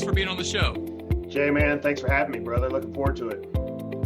thanks for being on the show. Jay, man, thanks for having me, brother. Looking forward to it.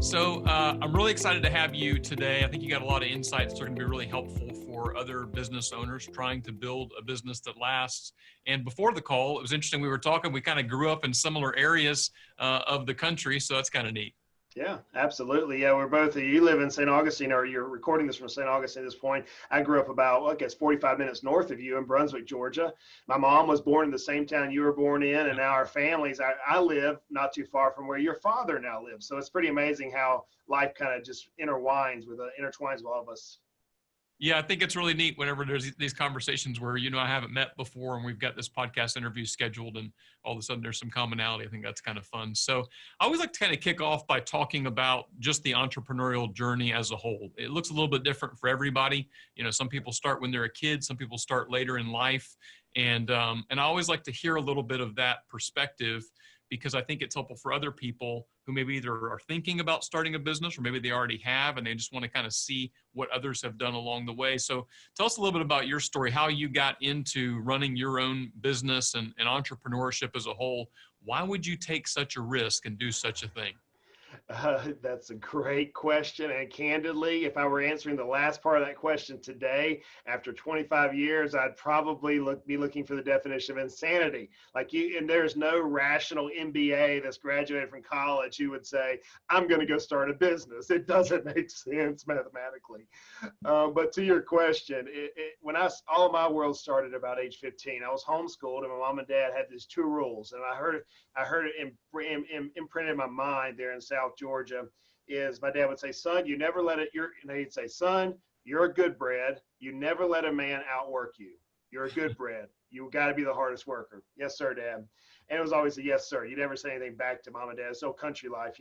So I'm really excited to have you today. I think you got a lot of insights that are going to be really helpful for other business owners trying to build a business that lasts. And before the call, it was interesting. We were talking, we kind of grew up in similar areas of the country. So that's kind of neat. Yeah, absolutely. Yeah, we're both, you live in St. Augustine, or you're recording this from St. Augustine at this point. I grew up about, well, I guess 45 minutes north of you in Brunswick, Georgia. My mom was born in the same town you were born in, and now our families, I live not too far from where your father now lives. So it's pretty amazing how life kind of just intertwines with all of us. Yeah, I think it's really neat whenever there's these conversations where, I haven't met before and we've got this podcast interview scheduled and all of a sudden there's some commonality. I think that's kind of fun. So I always like to kind of kick off by talking about just the entrepreneurial journey as a whole. It looks a little bit different for everybody. Some people start when they're a kid, some people start later in life. And I always like to hear a little bit of that perspective, because I think it's helpful for other people who maybe either are thinking about starting a business or maybe they already have and they just want to kind of see what others have done along the way. So tell us a little bit about your story, how you got into running your own business and entrepreneurship as a whole. Why would you take such a risk and do such a thing? That's a great question. And candidly, if I were answering the last part of that question today, after 25 years, I'd probably be looking for the definition of insanity. And there's no rational MBA that's graduated from college who would say, I'm going to go start a business. It doesn't make sense mathematically. But to your question, when all of my world started about age 15, I was homeschooled, and my mom and dad had these two rules, and I heard it imprinted in my mind there in South Georgia. Is my dad would say, son, you never let it, and he'd say, son, you're a Goodbread. You never let a man outwork you. You're a Goodbread. You got to be the hardest worker. Yes, sir, Dad. And it was always a yes, sir. You never say anything back to mom and dad. It's so country life,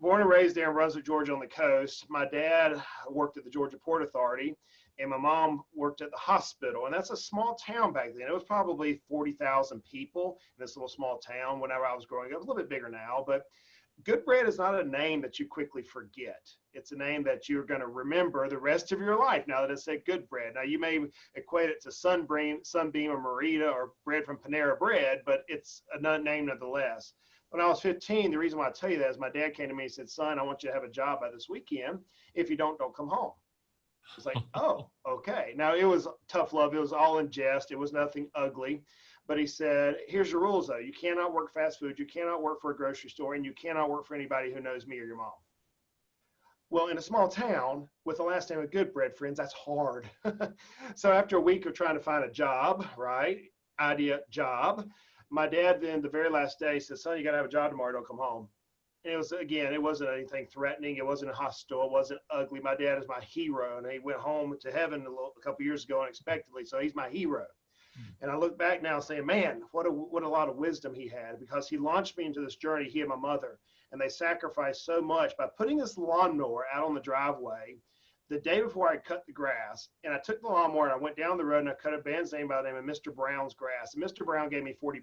Born and raised there in Brunswick, Georgia on the coast. My dad worked at the Georgia Port Authority, and my mom worked at the hospital. And that's a small town back then. It was probably 40,000 people in this little small town whenever I was growing up. It's a little bit bigger now, but Goodbread is not a name that you quickly forget. It's a name that you're going to remember the rest of your life now that it's said Goodbread. Now, you may equate it to Sunbeam or Merita or bread from Panera Bread, but it's a name nonetheless. When I was 15, the reason why I tell you that is my dad came to me and said, son, I want you to have a job by this weekend. If you don't come home. It's like, oh, okay. Now, it was tough love. It was all in jest. It was nothing ugly. But he said, here's your rules, though. You cannot work fast food. You cannot work for a grocery store. And you cannot work for anybody who knows me or your mom. Well, in a small town with the last name of Goodbread, friends, that's hard. So after a week of trying to find a job, job, my dad then the very last day said, son, you got to have a job tomorrow. Don't come home. And it was, again, it wasn't anything threatening. It wasn't hostile. It wasn't ugly. My dad is my hero. And he went home to heaven a couple years ago unexpectedly. So he's my hero. And I look back now saying, man, what a lot of wisdom he had, because he launched me into this journey, he and my mother, and they sacrificed so much by putting this lawnmower out on the driveway the day before I cut the grass. And I took the lawnmower and I went down the road and I cut a man's name by the name of Mr. Brown's grass. And Mr. Brown gave me $40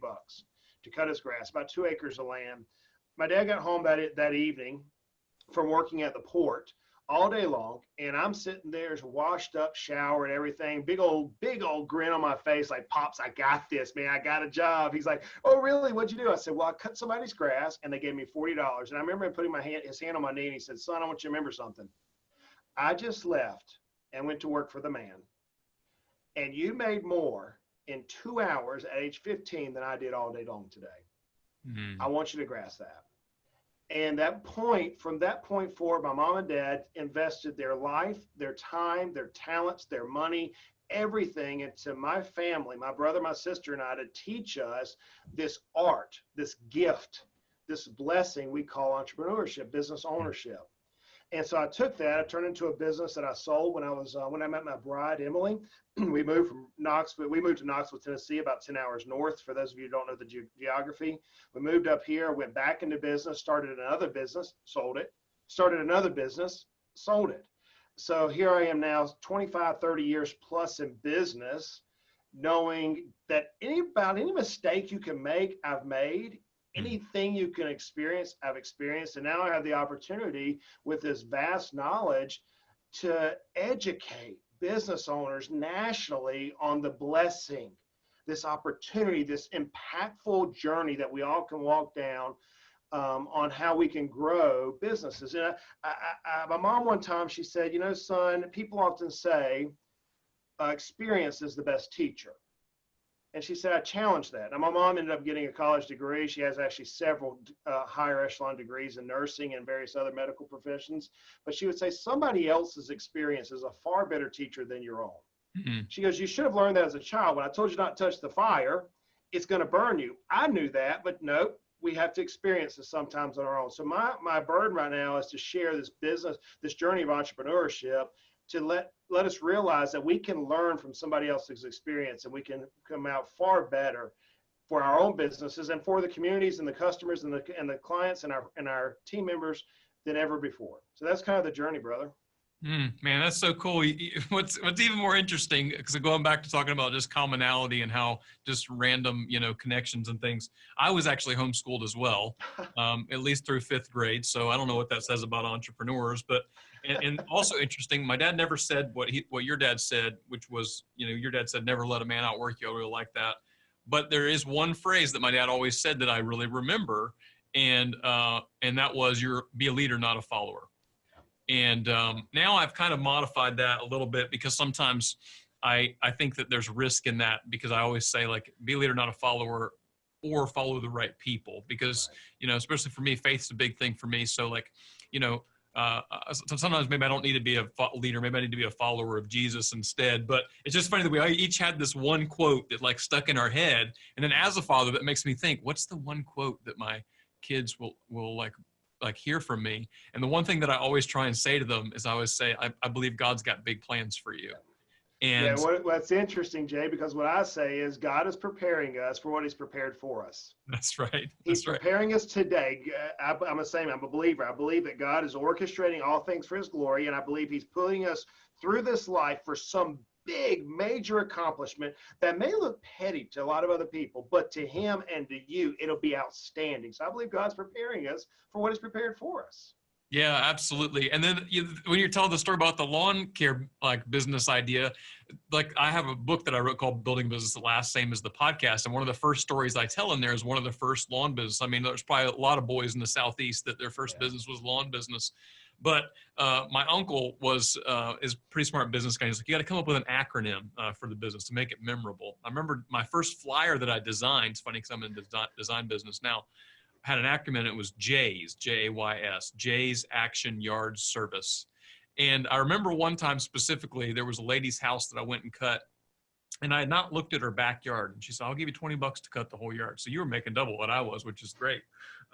to cut his grass, about 2 acres of land. My dad got home that evening from working at the port all day long, and I'm sitting there washed up, showered, everything, big old grin on my face, like, Pops, I got this, man, I got a job. He's like, oh, really? What'd you do? I said, well, I cut somebody's grass, and they gave me $40. And I remember him putting his hand on my knee, and he said, son, I want you to remember something. I just left and went to work for the man, and you made more in 2 hours at age 15 than I did all day long today. Mm-hmm. I want you to grasp that. And from that point forward, my mom and dad invested their life, their time, their talents, their money, everything into my family, my brother, my sister, and I, to teach us this art, this gift, this blessing we call entrepreneurship, business ownership. And so I took that, I turned it into a business that I sold when I met my bride, Emily. We moved to Knoxville, Tennessee, about 10 hours north, for those of you who don't know the geography. We moved up here, went back into business, started another business, sold it, started another business, sold it. So here I am now, 25, 30 years plus in business, knowing that any mistake you can make, I've made. Anything you can experience, I've experienced. And now I have the opportunity with this vast knowledge to educate business owners nationally on the blessing this opportunity, this impactful journey that we all can walk down on how we can grow businesses. And my mom one time, she said, son, people often say experience is the best teacher. And she said, I challenge that. And my mom ended up getting a college degree. She has actually several higher echelon degrees in nursing and various other medical professions. But she would say somebody else's experience is a far better teacher than your own. Mm-hmm. She goes, you should have learned that as a child. When I told you not to touch the fire, it's going to burn you. I knew that, but no, we have to experience this sometimes on our own. So my burden right now is to share this business, this journey of entrepreneurship, to let us realize that we can learn from somebody else's experience, and we can come out far better for our own businesses and for the communities and the customers and the clients and our team members than ever before. So that's kind of the journey, brother. Man, that's so cool. What's even more interesting, because going back to talking about just commonality and how just random, connections and things. I was actually homeschooled as well, at least through 5th grade. So I don't know what that says about entrepreneurs, but and also interesting. My dad never said what your dad said, which was, your dad said, never let a man outwork you. I really like that. But there is one phrase that my dad always said that I really remember, and that was, be a leader, not a follower. And now I've kind of modified that a little bit, because sometimes I think that there's risk in that, because I always say, like, be a leader, not a follower, or follow the right people, because, especially for me, faith's a big thing for me. So, like, sometimes maybe I don't need to be a leader. Maybe I need to be a follower of Jesus instead. But it's just funny that we each had this one quote that, like, stuck in our head. And then as a father, that makes me think, what's the one quote that my kids will like hear from me? And the one thing that I always try and say to them is, I always say, I believe God's got big plans for you. And what's interesting, Jay, because what I say is God is preparing us for what he's prepared for us. That's right. He's preparing us today. I'm the same. I'm a believer. I believe that God is orchestrating all things for his glory. And I believe he's pulling us through this life for some big, major accomplishment that may look petty to a lot of other people, but to him and to you, it'll be outstanding. So I believe God's preparing us for what he's prepared for us. Yeah, absolutely. And then when you're telling the story about the lawn care, like, business idea, like, I have a book that I wrote called Building Business That Lasts, same as the podcast. And one of the first stories I tell in there is one of the first lawn business. I mean, there's probably a lot of boys in the Southeast that their first business was lawn business. But my uncle is a pretty smart business guy. He's like, you got to come up with an acronym for the business to make it memorable. I remember my first flyer that I designed. It's funny because I'm in the design business now. Had an acronym. It was JAYS, Jays, Jay's Action Yard Service. And I remember one time specifically, there was a lady's house that I went and cut, and I had not looked at her backyard. And she said, I'll give you $20 to cut the whole yard. So you were making double what I was, which is great.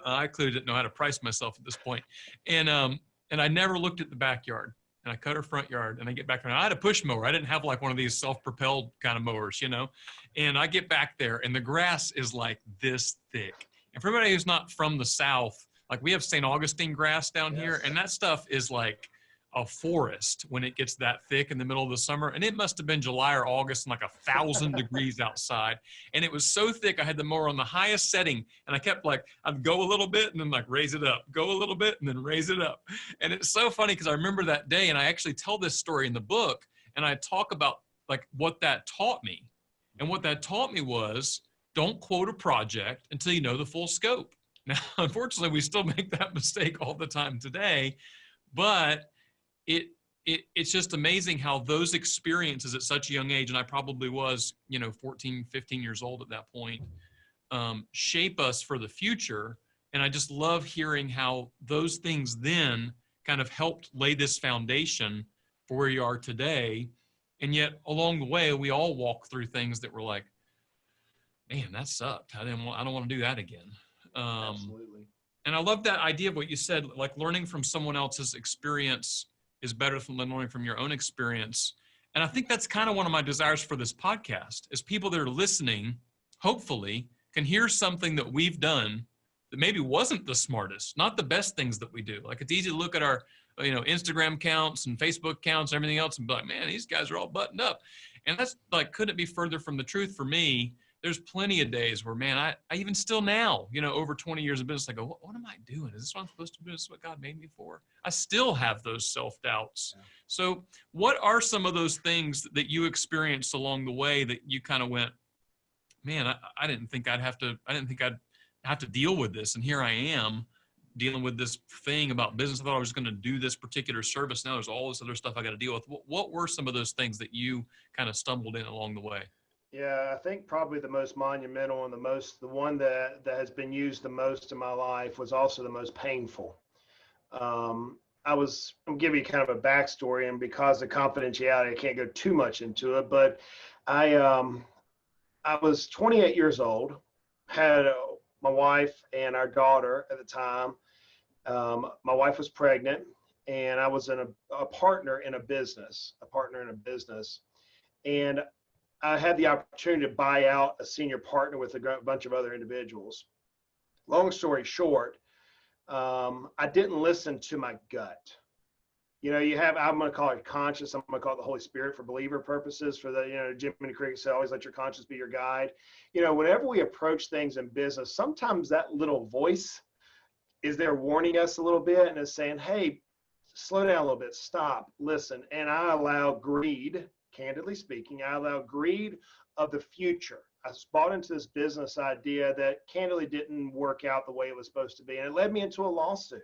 I clearly didn't know how to price myself at this point. And I never looked at the backyard. And I cut her front yard, and I get back there. I had a push mower. I didn't have like one of these self-propelled kind of mowers, And I get back there, and the grass is like this thick. And for everybody who's not from the South, like, we have St. Augustine grass down here, and that stuff is like a forest when it gets that thick in the middle of the summer. And it must have been July or August and like 1,000 degrees outside. And it was so thick, I had the mower on the highest setting, and I kept I'd go a little bit and then raise it up, go a little bit and then raise it up. And it's so funny because I remember that day, and I actually tell this story in the book, and I talk about what that taught me. And what that taught me was, don't quote a project until you know the full scope. Now, unfortunately, we still make that mistake all the time today, but it's just amazing how those experiences at such a young age, and I probably was, 14, 15 years old at that point, shape us for the future. And I just love hearing how those things then kind of helped lay this foundation for where you are today. And yet along the way, we all walk through things that were like, man, that sucked. I don't want to do that again. Absolutely. And I love that idea of what you said, like, learning from someone else's experience is better than learning from your own experience. And I think that's kind of one of my desires for this podcast, is people that are listening, hopefully, can hear something that we've done that maybe wasn't the smartest, not the best things that we do. Like, it's easy to look at our, Instagram accounts and Facebook accounts and everything else and be like, man, these guys are all buttoned up. And that's like, couldn't be further from the truth for me. There's plenty of days where, man, I even still now, over 20 years of business, I go, what am I doing? Is this what I'm supposed to do? Is this what God made me for? I still have those self-doubts. Yeah. So what are some of those things that you experienced along the way that you kind of went, man, I didn't think I'd have to, I didn't think I'd have to deal with this. And here I am dealing with this thing about business. I thought I was going to do this particular service. Now there's all this other stuff I got to deal with. What were some of those things that you kind of stumbled in along the way? Yeah, I think probably the most monumental and the one that has been used the most in my life was also the most painful. I'm giving you kind of a backstory, and because of confidentiality, I can't go too much into it, but I, um, I was 28 years old, had my wife and our daughter at the time. My wife was pregnant, and I was a partner in a business, and I had the opportunity to buy out a senior partner with a bunch of other individuals. Long story short, I didn't listen to my gut. You know, I'm going to call it conscious. I'm going to call it the Holy Spirit for believer purposes. For the, Jiminy Cricket said, always let your conscience be your guide. Whenever we approach things in business, sometimes that little voice is there warning us a little bit and is saying, hey, slow down a little bit, stop, listen. And I allow greed, candidly speaking, of the future. I was bought into this business idea that candidly didn't work out the way it was supposed to be. And it led me into a lawsuit.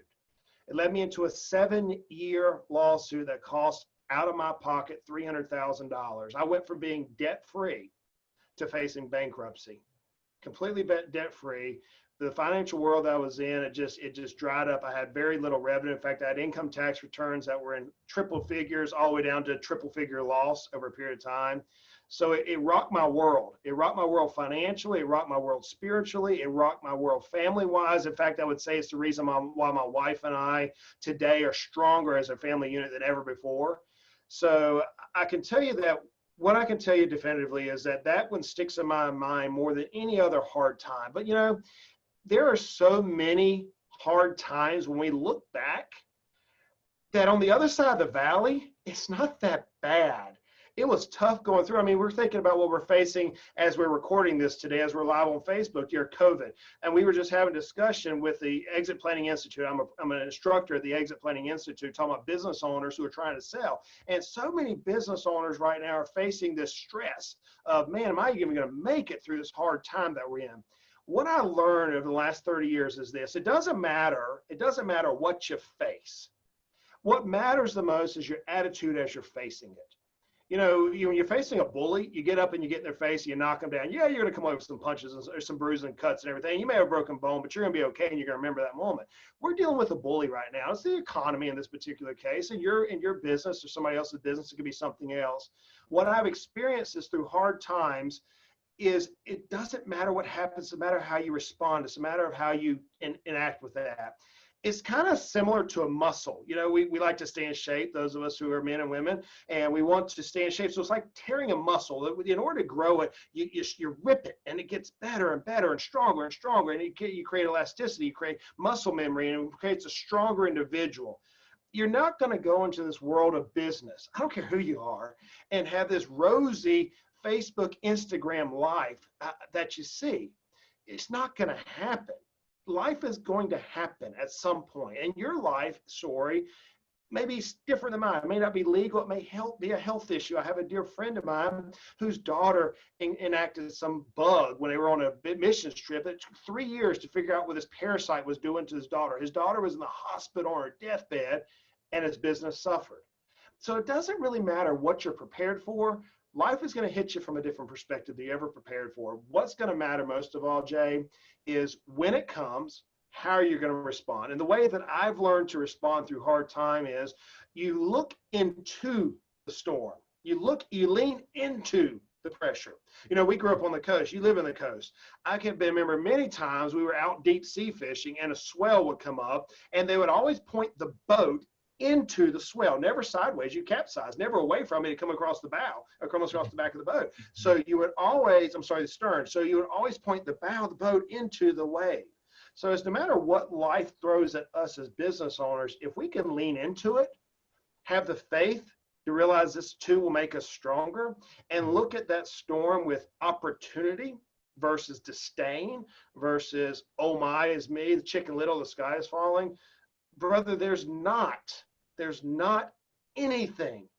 It led me into a 7-year lawsuit that cost out of my pocket $300,000. I went from being debt free to facing bankruptcy, completely debt free. The financial world I was in, it just dried up. I had very little revenue. In fact, I had income tax returns that were in triple figures, all the way down to a triple figure loss over a period of time. So it rocked my world. It rocked my world financially. It rocked my world spiritually. It rocked my world family-wise. In fact, I would say it's the reason why my wife and I today are stronger as a family unit than ever before. So I can tell you that what I can tell you definitively is that one sticks in my mind more than any other hard time. But, there are so many hard times when we look back that on the other side of the valley, it's not that bad. It was tough going through. I mean, we're thinking about what we're facing as we're recording this today, as we're live on Facebook, during COVID. And we were just having a discussion with the Exit Planning Institute. I'm an instructor at the Exit Planning Institute, talking about business owners who are trying to sell. And so many business owners right now are facing this stress of, man, am I even going to make it through this hard time that we're in? What I learned over the last 30 years is this: it doesn't matter what you face. What matters the most is your attitude as you're facing it. When you're facing a bully, you get up and you get in their face and you knock them down. Yeah, you're going to come away with some punches and some bruises and cuts and everything. You may have a broken bone, but you're going to be okay, and you're going to remember that moment. We're dealing with a bully right now. It's the economy in this particular case, and you're in your business or somebody else's business. It could be something else. What I've experienced is through hard times is it doesn't matter what happens, no matter how you respond. It's a matter of how you enact with that. It's kind of similar to a muscle. We like to stay in shape, those of us who are men and women, and we want to stay in shape. So it's like tearing a muscle. In order to grow it, you rip it, and it gets better and better and stronger and stronger. And you create elasticity, you create muscle memory, and it creates a stronger individual. You're not going to go into this world of business, I don't care who you are, and have this rosy Facebook, Instagram life that you see. It's not going to happen. Life is going to happen at some point, and your life story maybe it's different than mine. It may not be legal. It may be a health issue. I have a dear friend of mine whose daughter enacted some bug when they were on a missions trip. It took 3 years to figure out what this parasite was doing to his daughter. His daughter was in the hospital on her deathbed, and his business suffered. So it doesn't really matter what you're prepared for. Life is going to hit you from a different perspective than you ever prepared for. What's going to matter most of all, Jay, is when it comes, how you're going to respond. And the way that I've learned to respond through hard time is you look into the storm. You lean into the pressure. We grew up on the coast. You live in the coast. I can remember many times we were out deep sea fishing and a swell would come up, and they would always point the boat into the swell, never sideways. You capsize, never away from it. You come across the bow or come across the back of the boat. So you would always, the stern. So you would always point the bow of the boat into the wave. So it's no matter what life throws at us as business owners, if we can lean into it, have the faith to realize this too will make us stronger, and look at that storm with opportunity versus disdain versus, oh my, is me, the chicken little, the sky is falling. Brother, there's not anything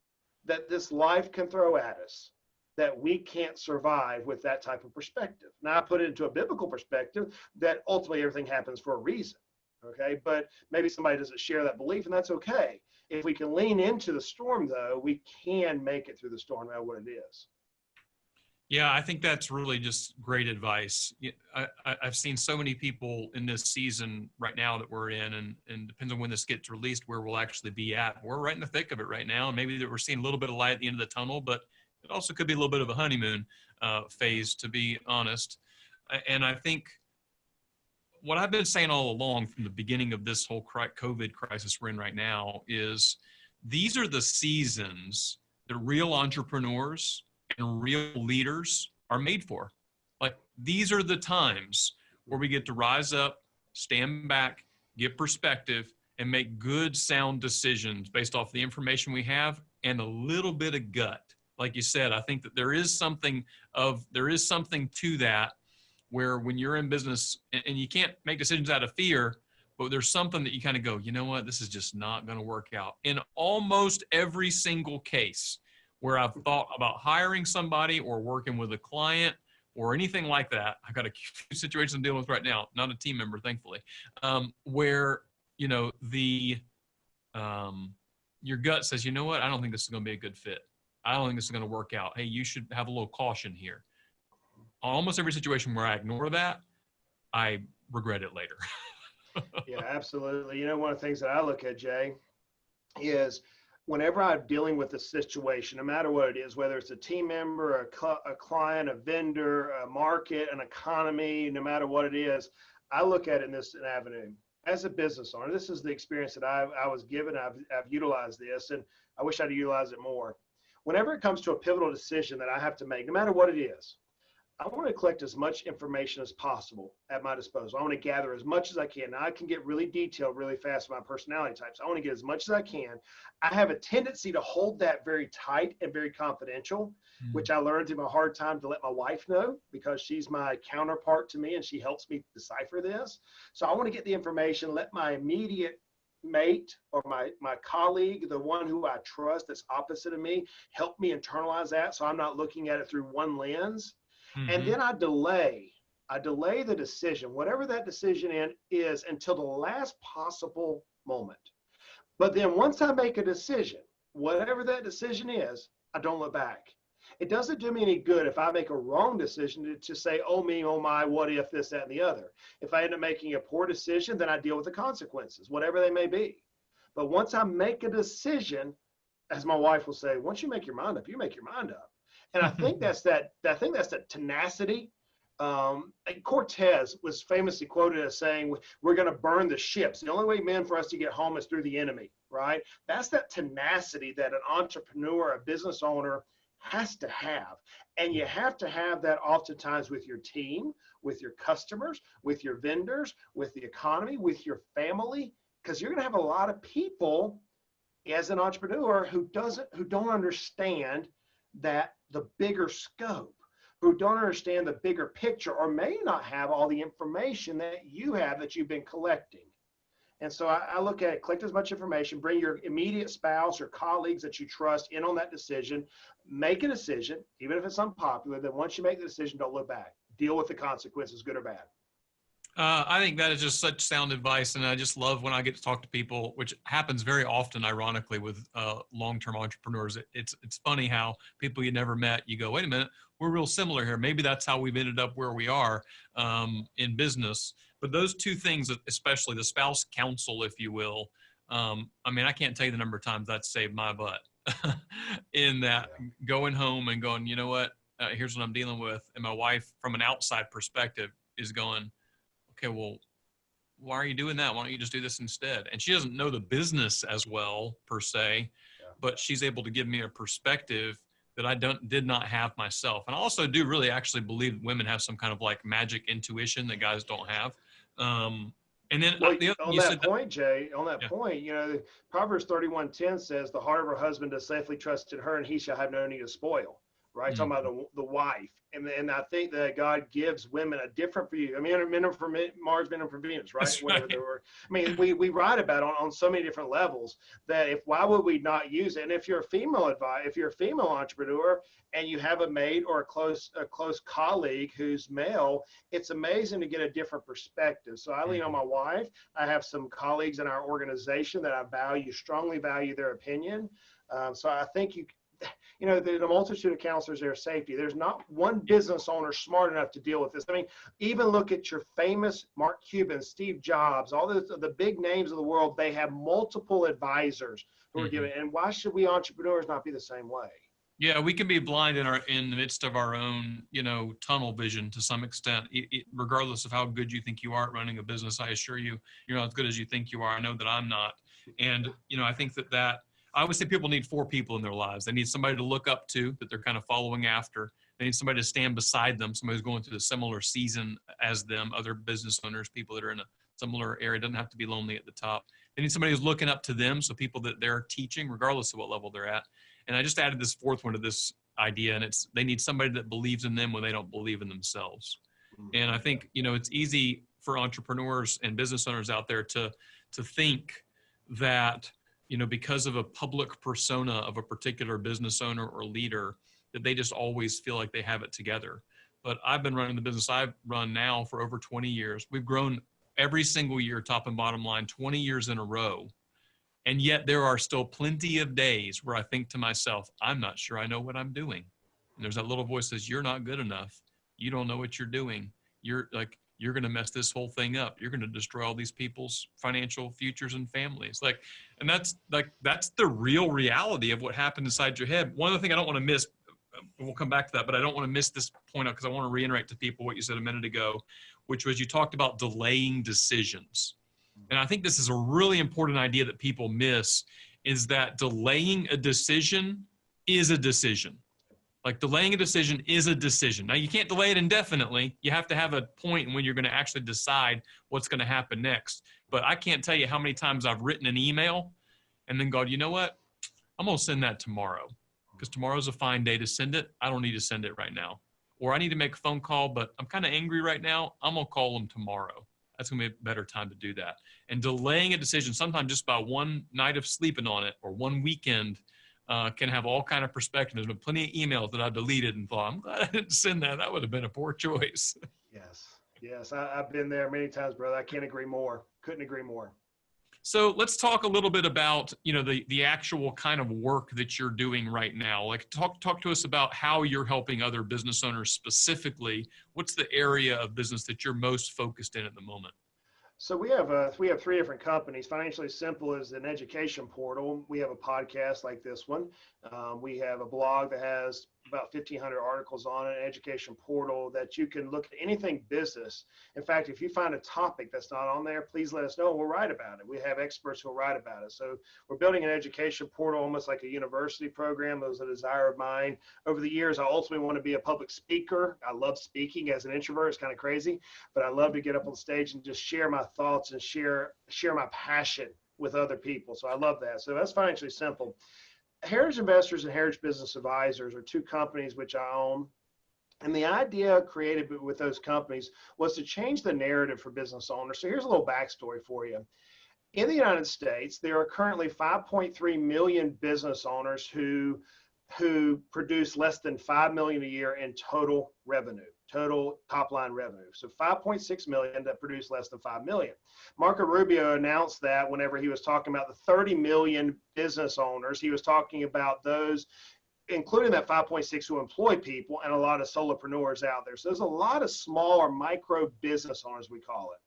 that this life can throw at us that we can't survive with that type of perspective. Now I put it into a biblical perspective that ultimately everything happens for a reason. Okay. But maybe somebody doesn't share that belief, and that's okay. If we can lean into the storm, though, we can make it through the storm, no matter what it is. Yeah, I think that's really just great advice. I've seen so many people in this season right now that we're in, and depends on when this gets released, where we'll actually be at. We're right in the thick of it right now, and maybe that we're seeing a little bit of light at the end of the tunnel, but it also could be a little bit of a honeymoon phase, to be honest. And I think what I've been saying all along from the beginning of this whole COVID crisis we're in right now is these are the seasons that real entrepreneurs and real leaders are made for. Like, these are the times where we get to rise up, stand back, get perspective, and make good, sound decisions based off the information we have and a little bit of gut. Like you said, I think that there is something to that, where when you're in business and you can't make decisions out of fear, but there's something that you kind of go, you know what, this is just not going to work out. In almost every single case where I've thought about hiring somebody or working with a client or anything like that, I got a few situations I'm dealing with right now, not a team member, thankfully, where, you know, your gut says, you know what, I don't think this is going to be a good fit. I don't think this is going to work out. Hey, you should have a little caution here. Almost every situation where I ignore that, I regret it later. Yeah, absolutely. You know, one of the things that I look at, Jay, is whenever I'm dealing with a situation, no matter what it is, whether it's a team member, a client, a vendor, a market, an economy, no matter what it is, I look at it in this avenue. As a business owner, this is the experience that I was given. I've utilized this, and I wish I'd utilize it more. Whenever it comes to a pivotal decision that I have to make, no matter what it is, I want to collect as much information as possible at my disposal. I want to gather as much as I can. Now, I can get really detailed really fast with my personality types. I want to get as much as I can. I have a tendency to hold that very tight and very confidential, which I learned through my hard time to let my wife know, because she's my counterpart to me and she helps me decipher this. So I want to get the information, let my immediate mate or my colleague, the one who I trust that's opposite of me, help me internalize that so I'm not looking at it through one lens. And then I delay the decision, whatever that decision is, until the last possible moment. But then once I make a decision, whatever that decision is, I don't look back. It doesn't do me any good if I make a wrong decision to say, oh me, oh my, what if, this, that, and the other. If I end up making a poor decision, then I deal with the consequences, whatever they may be. But once I make a decision, as my wife will say, once you make your mind up, you make your mind up. And I think that's that tenacity. And Cortez was famously quoted as saying, we're going to burn the ships. The only way, men, for us to get home is through the enemy, right? That's that tenacity that an entrepreneur, a business owner has to have. And you have to have that oftentimes with your team, with your customers, with your vendors, with the economy, with your family, because you're going to have a lot of people as an entrepreneur who don't understand that the bigger scope, who don't understand the bigger picture, or may not have all the information that you have that you've been collecting. And so I look at it, collect as much information, bring your immediate spouse or colleagues that you trust in on that decision, make a decision, even if it's unpopular. Then once you make the decision, don't look back. Deal with the consequences, good or bad. I think that is just such sound advice, and I just love when I get to talk to people, which happens very often, ironically, with long-term entrepreneurs. It's funny how people you never met, you go, wait a minute, we're real similar here. Maybe that's how we've ended up where we are in business. But those two things, especially the spouse counsel, if you will, I mean, I can't tell you the number of times that saved my butt in that going home and going, you know what, here's what I'm dealing with. And my wife, from an outside perspective, is going, okay, well, why are you doing that? Why don't you just do this instead? And she doesn't know the business as well, per se, but she's able to give me a perspective that I did not have myself. And I also do really actually believe that women have some kind of like magic intuition that guys don't have. And then on that point, Jay, you know, Proverbs 31:10 says, the heart of her husband does safely trust in her, and he shall have no need of spoil. Right? Talking about the wife. And And I think that God gives women a different view. I mean, men are for Mars, men are for Venus, right? That's Whatever right. they were. I mean, we write about it on so many different levels that why would we not use it? And if you're a female if you're a female entrepreneur and you have a mate or a close colleague who's male, it's amazing to get a different perspective. So I lean on my wife. I have some colleagues in our organization that I strongly value their opinion. So I think there's a multitude of counselors there of safety. There's not one business owner smart enough to deal with this. I mean, even look at your famous Mark Cuban, Steve Jobs, all the big names of the world. They have multiple advisors who are giving. And why should we entrepreneurs not be the same way? Yeah, we can be blind in the midst of our own, tunnel vision to some extent. Regardless of how good you think you are at running a business, I assure you, you're not as good as you think you are. I know that I'm not. And I think that I always say people need 4 people in their lives. They need somebody to look up to that they're kind of following after. They need somebody to stand beside them, somebody who's going through a similar season as them, other business owners, people that are in a similar area. It doesn't have to be lonely at the top. They need somebody who's looking up to them, so people that they're teaching, regardless of what level they're at. And I just added this 4th one to this idea, and it's they need somebody that believes in them when they don't believe in themselves. And I think, it's easy for entrepreneurs and business owners out there to think that, because of a public persona of a particular business owner or leader, that they just always feel like they have it together. But I've been running the business I've run now for over 20 years. We've grown every single year, top and bottom line, 20 years in a row. And yet there are still plenty of days where I think to myself, I'm not sure I know what I'm doing. And there's that little voice that says, you're not good enough. You don't know what you're doing. You're going to mess this whole thing up. You're going to destroy all these people's financial futures and families. And that's the real reality of what happened inside your head. One of the things I don't want to miss, we'll come back to that, but I don't want to miss this point out because I want to reiterate to people what you said a minute ago, which was you talked about delaying decisions. And I think this is a really important idea that people miss, is that delaying a decision is a decision. Like delaying a decision is a decision. Now you can't delay it indefinitely. You have to have a point when you're going to actually decide what's going to happen next. But I can't tell you how many times I've written an email and then gone, you know what? I'm going to send that tomorrow because tomorrow's a fine day to send it. I don't need to send it right now. Or I need to make a phone call, but I'm kind of angry right now. I'm going to call them tomorrow. That's going to be a better time to do that. And delaying a decision, sometimes just by one night of sleeping on it or one weekend, can have all kind of perspective. There's been plenty of emails that I deleted and thought, I'm glad I didn't send that. That would have been a poor choice. Yes. I've been there many times, brother. I can't agree more. Couldn't agree more. So let's talk a little bit about, the actual kind of work that you're doing right now. Like talk to us about how you're helping other business owners specifically. What's the area of business that you're most focused in at the moment? So we have 3 different companies. Financially Simple is an education portal. We have a podcast like this one. We have a blog that has about 1,500 articles on it, an education portal that you can look at anything business. In fact, if you find a topic that's not on there, please let us know. We'll write about it. We have experts who'll write about it. So we're building an education portal, almost like a university program. It was a desire of mine. Over the years, I ultimately want to be a public speaker. I love speaking. As an introvert, it's kind of crazy, but I love to get up on stage and just share my thoughts and share my passion with other people. So I love that. So that's Financially Simple. Heritage Investors and Heritage Business Advisors are 2 companies which I own. And the idea created with those companies was to change the narrative for business owners. So here's a little backstory for you. In the United States, there are currently 5.3 million business owners who produce less than $5 million a year in total revenue, total top line revenue. So 5.6 million that produce less than 5 million. Marco Rubio announced that whenever he was talking about the 30 million business owners, he was talking about those, including that 5.6 who employ people and a lot of solopreneurs out there. So there's a lot of small or micro business owners, we call it.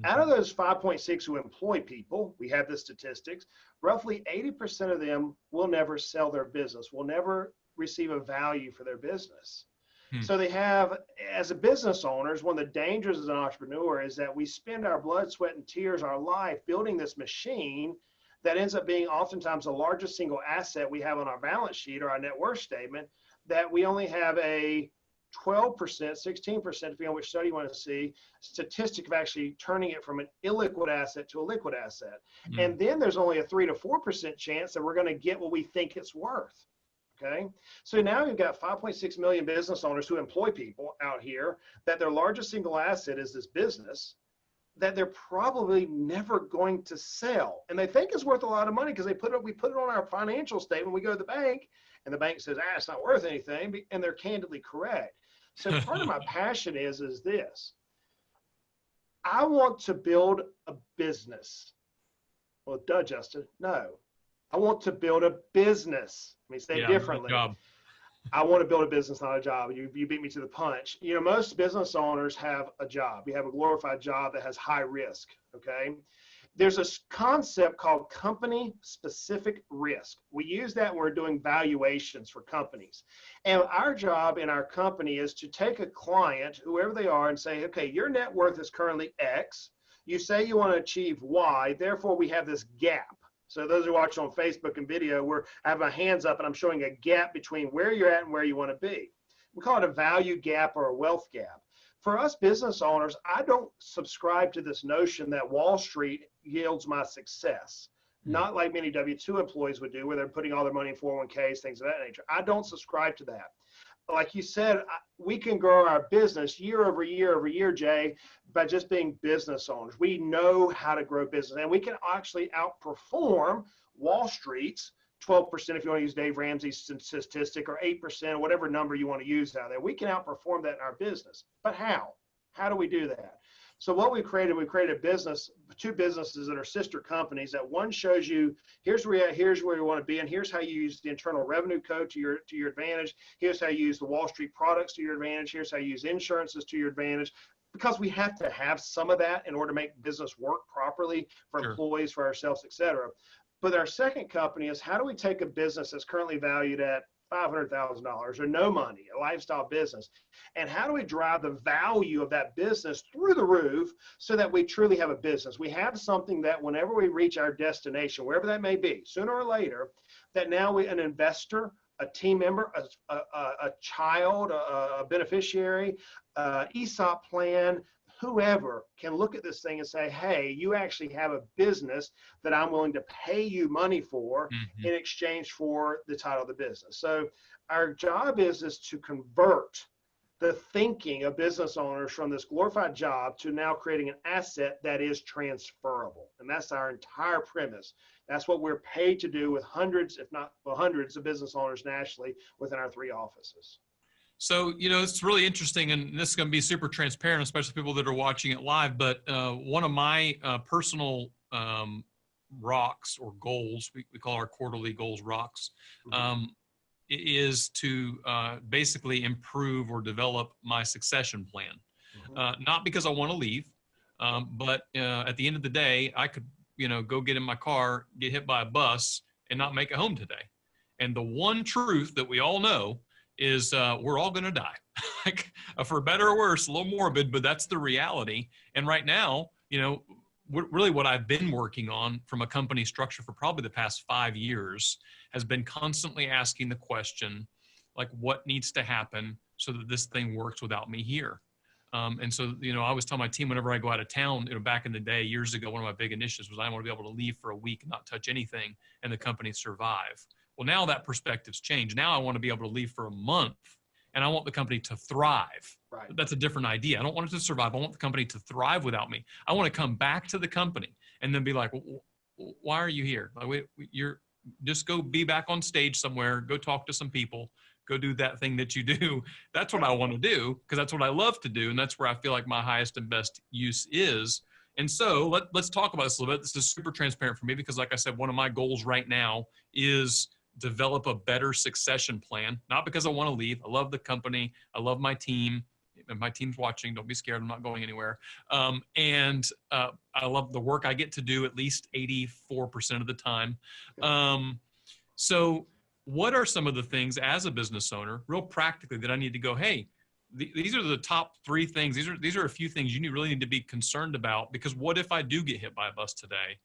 Out of those 5.6 who employ people, we have the statistics, roughly 80% of them will never sell their business, will never receive a value for their business. So they have, as a business owners, one of the dangers as an entrepreneur is that we spend our blood, sweat, and tears, our life building this machine that ends up being oftentimes the largest single asset we have on our balance sheet or our net worth statement, that we only have a 12%, 16%, depending on which study you want to see, statistic of actually turning it from an illiquid asset to a liquid asset. And then there's only a 3 to 4% chance that we're going to get what we think it's worth. Okay. So now you've got 5.6 million business owners who employ people out here that their largest single asset is this business that they're probably never going to sell. And they think it's worth a lot of money because we put it on our financial statement. We go to the bank and the bank says, it's not worth anything. And they're candidly correct. So part of my passion is this. I want to build a business. Well, duh, Justin, no. I want to build a business. Let me say it differently. Good job. I want to build a business, not a job. You beat me to the punch. You know, most business owners have a job. You have a glorified job that has high risk, okay? There's a concept called company-specific risk. We use that when we're doing valuations for companies. And our job in our company is to take a client, whoever they are, and say, okay, your net worth is currently X. You say you want to achieve Y, therefore we have this gap. So those who are watching on Facebook and video, where I have my hands up and I'm showing a gap between where you're at and where you want to be. We call it a value gap or a wealth gap. For us business owners, I don't subscribe to this notion that Wall Street yields my success. Not like many W-2 employees would do, where they're putting all their money in 401ks, things of that nature. I don't subscribe to that. Like you said, we can grow our business year over year over year, Jay, by just being business owners. We know how to grow business, and we can actually outperform Wall Street's 12%, if you want to use Dave Ramsey's statistic, or 8%, whatever number you want to use out there. We can outperform that in our business. But how? How do we do that? So what we created a business, two businesses that are sister companies, that one shows you, here's where you're at, here's where you want to be, and here's how you use the Internal Revenue Code to your advantage. Here's how you use the Wall Street products to your advantage. Here's how you use insurances to your advantage. Because we have to have some of that in order to make business work properly for employees, for ourselves, et cetera. But our second company is, how do we take a business that's currently valued at $500,000 or no money, a lifestyle business, and how do we drive the value of that business through the roof so that we truly have a business? We have something that whenever we reach our destination, wherever that may be, sooner or later, that now an investor, a team member, a child, a beneficiary, ESOP plan, whoever can look at this thing and say, hey, you actually have a business that I'm willing to pay you money for in exchange for the title of the business. So our job is to convert the thinking of business owners from this glorified job to now creating an asset that is transferable. And that's our entire premise. That's what we're paid to do with hundreds, if not hundreds of business owners nationally within our 3 offices. So, you know, it's really interesting, and this is going to be super transparent, especially people that are watching it live. But one of my personal rocks or goals, we call our quarterly goals rocks, is to basically improve or develop my succession plan. Not because I want to leave, but at the end of the day, I could, you know, go get in my car, get hit by a bus, and not make it home today. And the one truth that we all know is we're all going to die. Like, for better or worse, a little morbid, but that's the reality. And right now, you know, really what I've been working on from a company structure for probably the past 5 years has been constantly asking the question, like, what needs to happen so that this thing works without me here? And so, you know, I always tell my team whenever I go out of town, you know, back in the day, years ago, one of my big initiatives was I want to be able to leave for a week and not touch anything and the company survive. Well, now that perspective's changed. Now I want to be able to leave for a month, and I want the company to thrive. Right. That's a different idea. I don't want it to survive. I want the company to thrive without me. I want to come back to the company and then be like, why are you here? Like, you're just go be back on stage somewhere, go talk to some people, go do that thing that you do. That's what I want to do, because that's what I love to do. And that's where I feel like my highest and best use is. And so let's talk about this a little bit. This is super transparent for me because, like I said, one of my goals right now is develop a better succession plan, not because I want to leave. I love the company. I love my team. If my team's watching, don't be scared. I'm not going anywhere. And I love the work I get to do at least 84% of the time. So what are some of the things as a business owner, real practically, that I need to go, hey, these are the top 3 things. These are a few things you really need to be concerned about, because what if I do get hit by a bus today?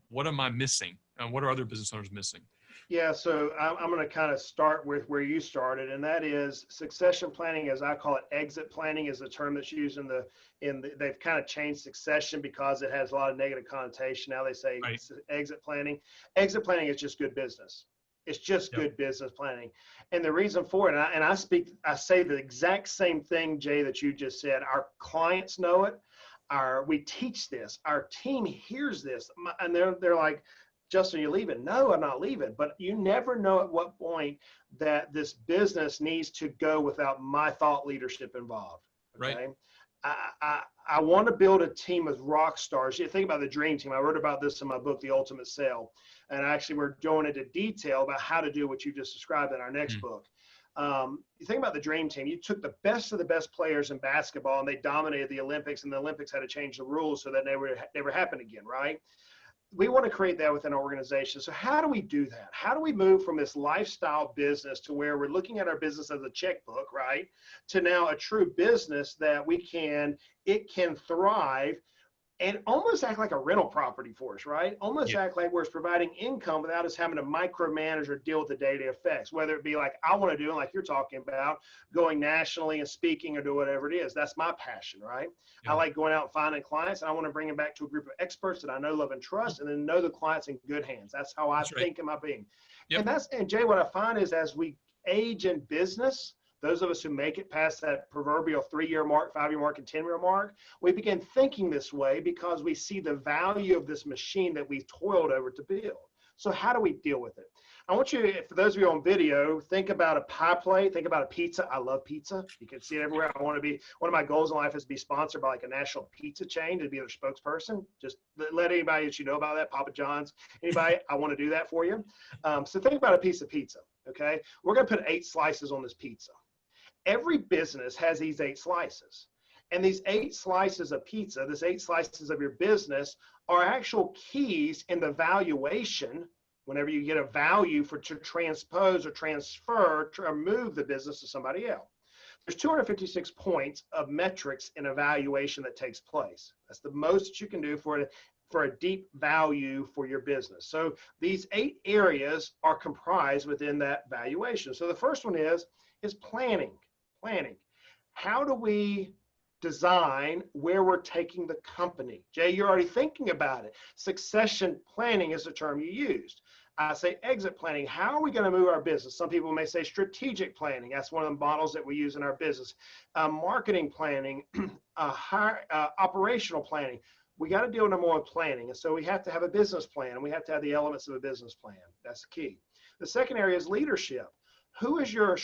What am I missing? What are other business owners missing? Yeah, so I'm going to kind of start with where you started, and that is succession planning, as I call it. Exit planning is the term that's used they've kind of changed succession because it has a lot of negative connotation. Now they say exit planning. Exit planning is just good business. It's just Yep. good business planning. And the reason for it, I say the exact same thing, Jay, that you just said. Our clients know it. We teach this. Our team hears this, and they're like, Justin, you're leaving? No, I'm not leaving. But you never know at what point that this business needs to go without my thought leadership involved. Okay. Right. I want to build a team of rock stars. You think about the dream team. I wrote about this in my book, The Ultimate Sale. And actually, we're going into detail about how to do what you just described in our next book. You think about the dream team. You took the best of the best players in basketball, and they dominated the Olympics, and the Olympics had to change the rules so that never happen again, right? We want to create that within our organization. So how do we do that? How do we move from this lifestyle business to where we're looking at our business as a checkbook, right? To now a true business that it can thrive and almost act like a rental property for us, right? Almost act like we're providing income without us having to micromanage or deal with the day-to-day effects, whether it be like I want to do, like you're talking about, going nationally and speaking or do whatever it is. That's my passion, right? I like going out and finding clients, and I want to bring them back to a group of experts that I know, love, and trust, and then know the clients in good hands. That's how I think in my being. And Jay, what I find is as we age in business, those of us who make it past that proverbial 3-year mark, 5-year mark, and 10-year mark, we begin thinking this way because we see the value of this machine that we've toiled over to build. So how do we deal with it? I want you, for those of you on video, think about a pie plate, think about a pizza. I love pizza. You can see it everywhere. One of my goals in life is to be sponsored by like a national pizza chain, to be their spokesperson. Just let anybody that you know about that, Papa John's, anybody, I want to do that for you. So think about a piece of pizza, okay? We're going to put 8 slices on this pizza. Every business has these 8 slices. And these 8 slices of pizza, this 8 slices of your business, are actual keys in the valuation. Whenever you get a value to transpose or transfer or move the business to somebody else. There's 256 points of metrics in evaluation that takes place. That's the most that you can do for a deep value for your business. So these 8 areas are comprised within that valuation. So the first one is planning. How do we design where we're taking the company? Jay, you're already thinking about it. Succession planning is the term you used. I say exit planning. How are we going to move our business? Some people may say strategic planning. That's one of the models that we use in our business. Marketing planning, operational planning. We got to deal no more with planning. And so we have to have a business plan, and we have to have the elements of a business plan. That's the key. The second area is leadership. Who's your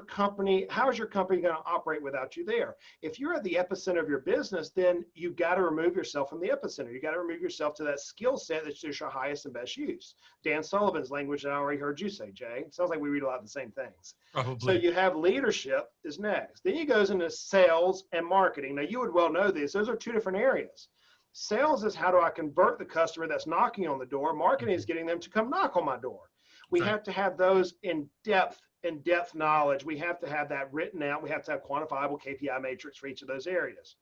company? How is your company going to operate without you there? If you're at the epicenter of your business, then you've got to remove yourself from the epicenter. You got to remove yourself to that skill set that's just your highest and best use. Dan Sullivan's language that I already heard you say, Jay. Sounds like we read a lot of the same things. Probably. So you have leadership is next. Then he goes into sales and marketing. Now you would well know this. Those are 2 different areas. Sales is how do I convert the customer that's knocking on the door. Marketing is getting them to come knock on my door. We have to have those in-depth knowledge. We have to have that written out. We have to have quantifiable KPI matrix for each of those areas.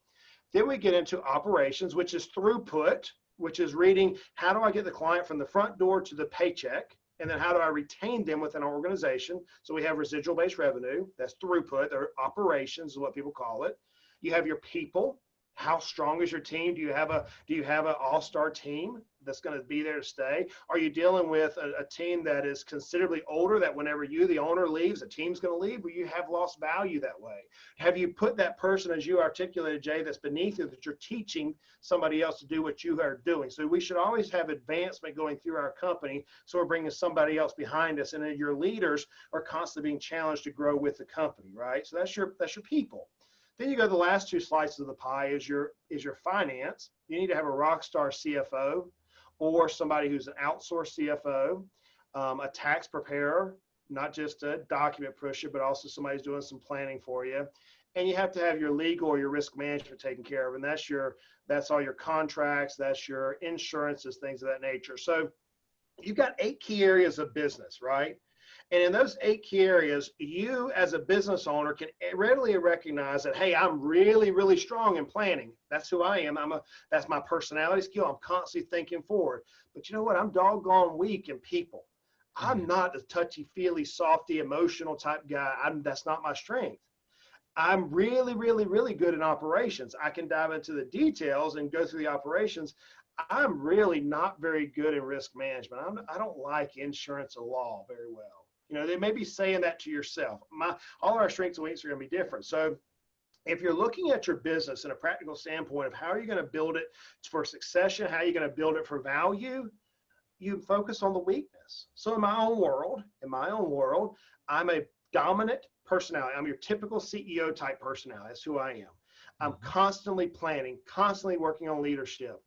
Then we get into operations, which is throughput, which is reading how do I get the client from the front door to the paycheck, and then how do I retain them within our organization? So we have residual-based revenue. That's throughput. Or operations is what people call it. You have your people. How strong is your team? Do you have an all-star team that's going to be there to stay? Are you dealing with a team that is considerably older, that whenever you, the owner, leaves, the team's going to leave? Well, you have lost value that way. Have you put that person, as you articulated, Jay, that's beneath you, that you're teaching somebody else to do what you are doing? So we should always have advancement going through our company, so we're bringing somebody else behind us, and then your leaders are constantly being challenged to grow with the company, right? So that's your people. Then you go to the last 2 slices of the pie is your finance. You need to have a rock star CFO or somebody who's an outsourced CFO, a tax preparer, not just a document pusher, but also somebody who's doing some planning for you. And you have to have your legal or your risk management taken care of. And that's all your contracts, that's your insurances, things of that nature. So you've got 8 key areas of business, right? And in those 8 key areas, you as a business owner can readily recognize that, hey, I'm really, really strong in planning. That's who I am. That's my personality skill. I'm constantly thinking forward. But you know what? I'm doggone weak in people. I'm not a touchy-feely, softy, emotional type guy. That's not my strength. I'm really, really, really good in operations. I can dive into the details and go through the operations. I'm really not very good in risk management. I don't like insurance or law very well. You know, they may be saying that to yourself. All our strengths and weaknesses are going to be different. So if you're looking at your business in a practical standpoint of how are you going to build it for succession, how are you going to build it for value, you focus on the weakness. So in my own world, I'm a dominant personality. I'm your typical CEO type personality. That's who I am. I'm constantly planning, constantly working on leadership.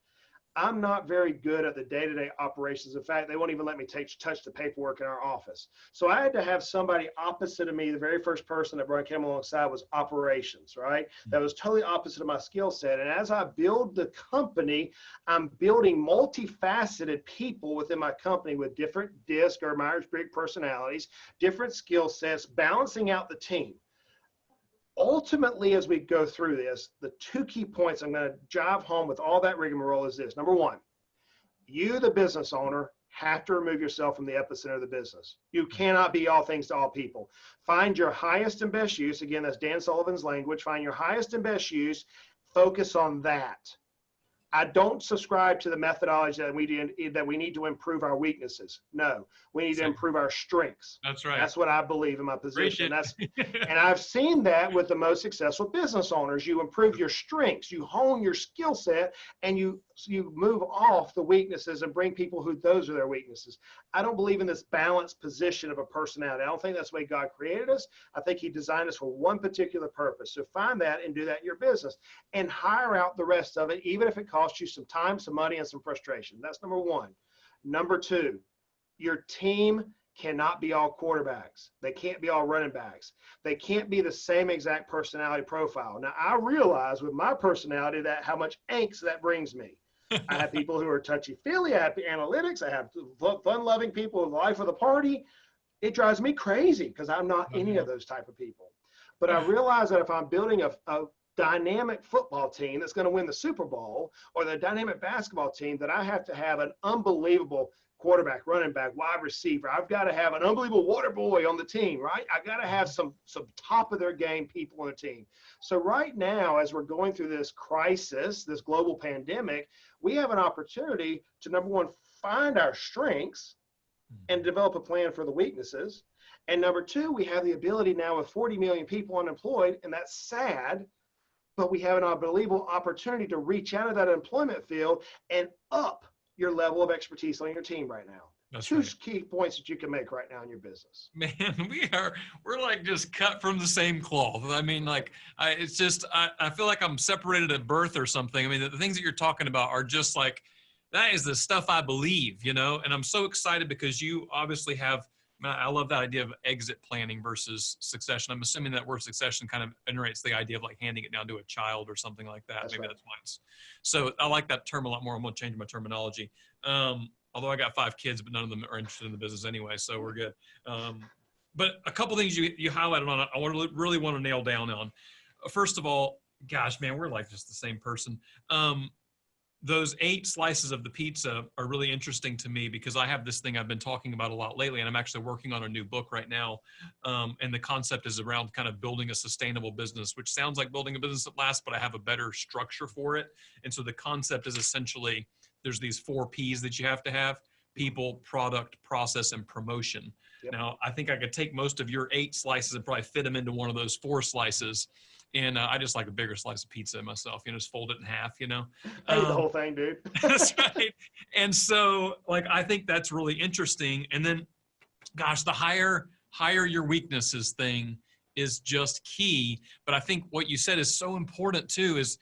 I'm not very good at the day-to-day operations. In fact, they won't even let me touch the paperwork in our office. So I had to have somebody opposite of me. The very first person that Brian came alongside was operations, right? That was totally opposite of my skill set. And as I build the company, I'm building multifaceted people within my company with different DISC or Myers-Briggs personalities, different skill sets, balancing out the team. Ultimately, as we go through this, the two key points I'm going to drive home with all that rigmarole is this. Number one, you, the business owner, have to remove yourself from the epicenter of the business. You cannot be all things to all people. Find your highest and best use. Again, that's Dan Sullivan's language. Find your highest and best use. Focus on that. I don't subscribe to the methodology that we need to improve our weaknesses. No, we need to improve our strengths. That's right. That's what I believe in my position. And I've seen that with the most successful business owners. You improve your strengths, you hone your skill set, and you move off the weaknesses and bring people who those are their weaknesses. I don't believe in this balanced position of a personality. I don't think that's the way God created us. I think he designed us for one particular purpose. So find that and do that in your business and hire out the rest of it, even if it costs you some time, some money, and some frustration. That's number one. Number two, your team cannot be all quarterbacks. They can't be all running backs. They can't be the same exact personality profile. Now, I realize with my personality that how much angst that brings me. I have people who are touchy-feely. I have analytics. I have fun-loving people with life of the party. It drives me crazy because I'm not any of those type of people. But I realize that if I'm building a dynamic football team that's going to win the Super Bowl, or the dynamic basketball team, that I have to have an unbelievable quarterback, running back, wide receiver. I've got to have an unbelievable water boy on the team, right? I've got to have some top of their game people on the team. So right now, as we're going through this crisis, this global pandemic, we have an opportunity to, number one, find our strengths and develop a plan for the weaknesses. And number two, we have the ability now with 40 million people unemployed, and that's sad, but we have an unbelievable opportunity to reach out of that employment field and up your level of expertise on your team right now. That's two key points that you can make right now in your business. Man, we're like just cut from the same cloth. I mean, like, I feel like I'm separated at birth or something. I mean, the things that you're talking about are just like, that is the stuff I believe, you know, and I'm so excited because you obviously have, I love that idea of exit planning versus succession. I'm assuming that word succession kind of generates the idea of like handing it down to a child or something like that. Maybe that's why so I like that term a lot more. I'm going to change my terminology. Although I got 5 kids, but none of them are interested in the business anyway, so we're good. But a couple things you highlighted on, I really want to nail down on. First of all, gosh, man, we're like just the same person. Those 8 slices of the pizza are really interesting to me because I have this thing I've been talking about a lot lately, and I'm actually working on a new book right now. And the concept is around kind of building a sustainable business, which sounds like building a business that lasts, but I have a better structure for it. And so the concept is essentially there's these 4 P's that you have to have: people, product, process, and promotion. Yep. Now, I think I could take most of your 8 slices and probably fit them into one of those 4 slices. And I just like a bigger slice of pizza myself, you know, just fold it in half, you know. I eat the whole thing, dude. That's right. And so, like, I think that's really interesting. And then, gosh, the higher your weaknesses thing is just key. But I think what you said is so important too, is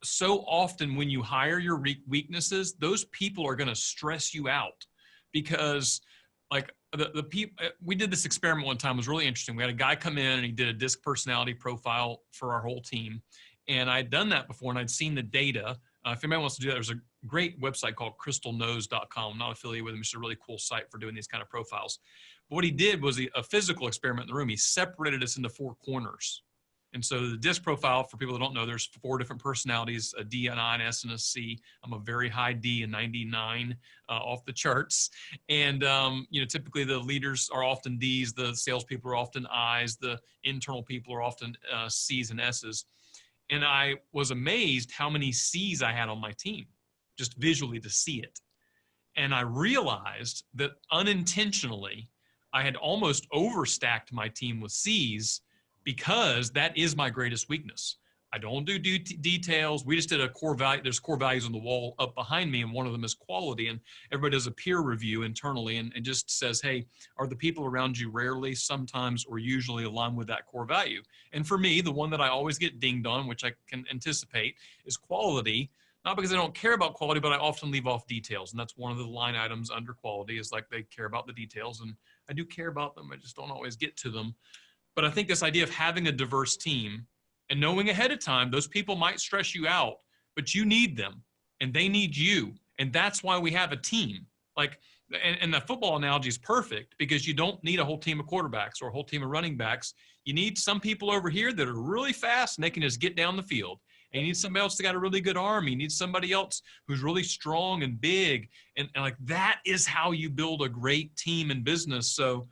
so often when you hire your weaknesses, those people are going to stress you out because, like, the people, we did this experiment one time. It was really interesting. We had a guy come in and he did a DISC personality profile for our whole team. And I'd done that before and I'd seen the data. If anybody wants to do that, there's a great website called crystalknows.com. I'm not affiliated with them. It's a really cool site for doing these kind of profiles. But what he did was a physical experiment in the room. He separated us into 4 corners. And so the DISC profile, for people that don't know, there's 4 different personalities: a D, an I, an S, and a C. I'm a very high D, a 99, off the charts. And, you know, typically the leaders are often Ds, the salespeople are often Is, the internal people are often Cs and S's. And I was amazed how many Cs I had on my team. just visually to see it. And I realized that unintentionally, I had almost overstacked my team with C's because that is my greatest weakness. I don't do details. We just did a core value. There's core values on the wall up behind me, and one of them is quality. And everybody does a peer review internally and just says, hey, are the people around you rarely, sometimes, or usually align with that core value? And for me, the one that I always get dinged on, which I can anticipate, is quality. Not because I don't care about quality, but I often leave off details. And that's one of the line items under quality is like they care about the details. And I do care about them. I just don't always get to them. But I think this idea of having a diverse team and knowing ahead of time, those people might stress you out, but you need them and they need you. And that's why we have a team. Like, and the football analogy is perfect because you don't need a whole team of quarterbacks or a whole team of running backs. You need some people over here that are really fast and they can just get down the field. And you need somebody else that got a really good arm. You need somebody else who's really strong and big. And like that is how you build a great team in business. So,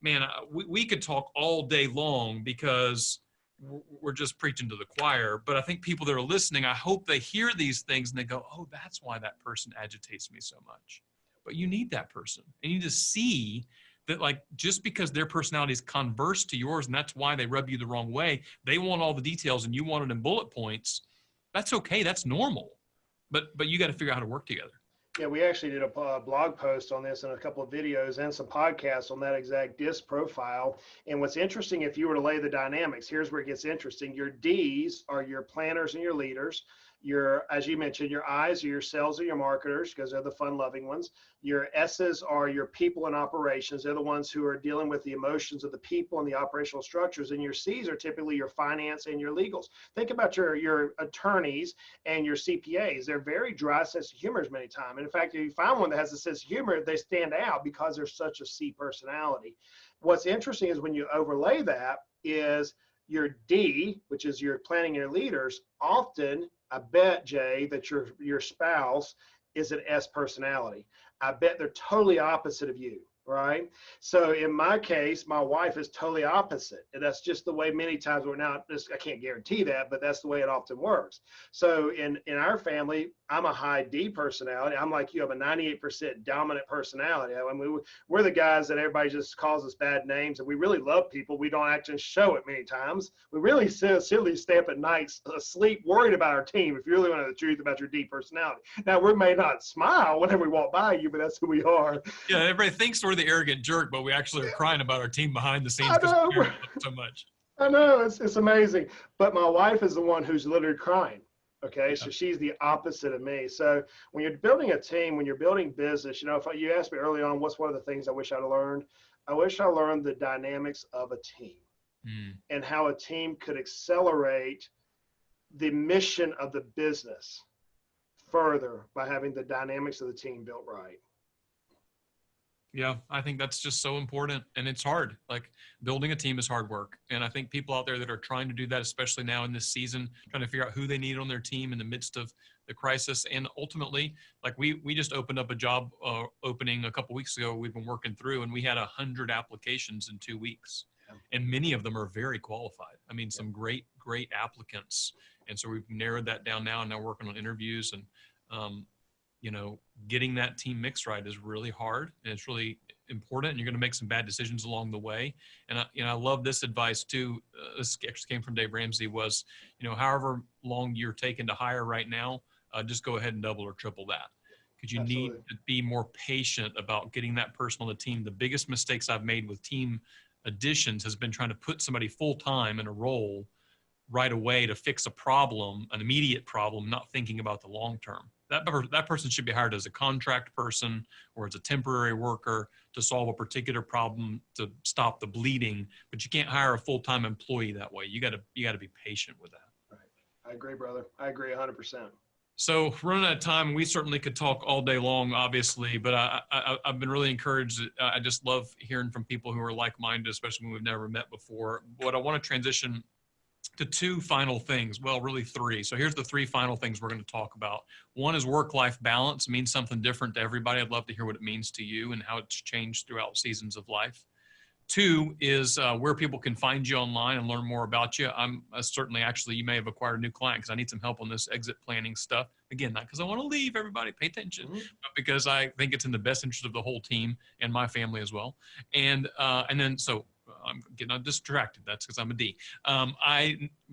man, we could talk all day long because we're just preaching to the choir. But I think people that are listening, I hope they hear these things and they go, oh, that's why that person agitates me so much. But you need that person. And you need to see that, like, just because their personality is converse to yours and that's why they rub you the wrong way, they want all the details and you want it in bullet points. That's okay. That's normal. But you got to figure out how to work together. Yeah, we actually did a blog post on this and a couple of videos and some podcasts on that exact DISC profile. And what's interesting, if you were to lay the dynamics, here's where it gets interesting. Your D's are your planners and your leaders. Your, as you mentioned, your I's are your sales or your marketers because they're the fun-loving ones. Your S's are your people and operations. They're the ones who are dealing with the emotions of the people and the operational structures. And your C's are typically your finance and your legals. Think about your attorneys and your CPAs. They're very dry sense of humor many times. And in fact, if you find one that has a sense of humor, they stand out because they're such a C personality. What's interesting is when you overlay that is your D, which is your planning and your leaders, often I bet, Jay, that your spouse is an S personality. I bet they're totally opposite of you, right? So in my case, my wife is totally opposite. And that's just the way many times we're not, I can't guarantee that, but that's the way it often works. So in our family, I'm a high D personality. I'm like you, have a 98% dominant personality. I mean, we're the guys that everybody just calls us bad names, and we really love people. We don't actually show it many times. We really silly stay up at night asleep, worried about our team, if you really want to know the truth about your D personality. Now, we may not smile whenever we walk by you, but that's who we are. Yeah, everybody thinks we're the arrogant jerk, but we actually are crying about our team behind the scenes because we care about them so much. I know, it's amazing. But my wife is the one who's literally crying. Okay, so she's the opposite of me. So when you're building a team, when you're building business, you know, if you asked me early on, what's one of the things I wish I'd learned? I wish I learned the dynamics of a team and how a team could accelerate the mission of the business further by having the dynamics of the team built right. Yeah, I think that's just so important, and it's hard. Like, building a team is hard work, and I think people out there that are trying to do that, especially now in this season, trying to figure out who they need on their team in the midst of the crisis. And ultimately, like we just opened up a job opening a couple weeks ago. We've been working through, and we had 100 applications in 2 weeks, and many of them are very qualified. I mean, some great applicants, and so we've narrowed that down now, and now working on interviews. And you know, getting that team mix right is really hard, and it's really important, and you're going to make some bad decisions along the way. And I love this advice too. This actually came from Dave Ramsey, was, you know, however long you're taking to hire right now, just go ahead and double or triple that, because you need to be more patient about getting that person on the team. The biggest mistakes I've made with team additions has been trying to put somebody full-time in a role right away to fix a problem, an immediate problem, not thinking about the long term. That person should be hired as a contract person or as a temporary worker to solve a particular problem to stop the bleeding. But you can't hire a full-time employee that way. You got to be patient with that. Right. I agree, brother. I agree 100%. So running out of time, we certainly could talk all day long, obviously, but I've been really encouraged. I just love hearing from people who are like-minded, especially when we've never met before. What I want to transition to two final things. Well, really three. So here's the three final things we're going to talk about. One is work-life balance. It means something different to everybody. I'd love to hear what it means to you and how it's changed throughout seasons of life. Two is where people can find you online and learn more about you. I'm certainly, actually, you may have acquired a new client because I need some help on this exit planning stuff. Again, not because I want to leave, everybody pay attention, but because I think it's in the best interest of the whole team and my family as well. And then, so I'm getting distracted. That's because I'm a D.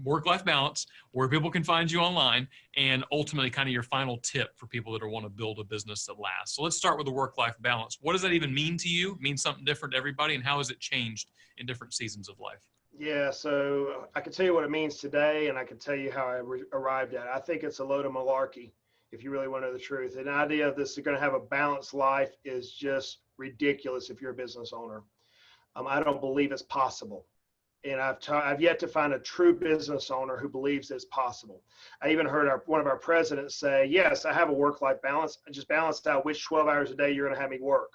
Work-life balance, where people can find you online, and ultimately kind of your final tip for people that want to build a business that lasts. So let's start with the work-life balance. What does that even mean to you? It means something different to everybody, and how has it changed in different seasons of life? Yeah, so I can tell you what it means today, and I can tell you how I arrived at it. I think it's a load of malarkey, if you really want to know the truth. An idea of this is going to have a balanced life is just ridiculous if you're a business owner. I don't believe it's possible. And I've yet to find a true business owner who believes it's possible. I even heard one of our presidents say, yes, I have a work-life balance. I just balanced out which 12 hours a day you're going to have me work.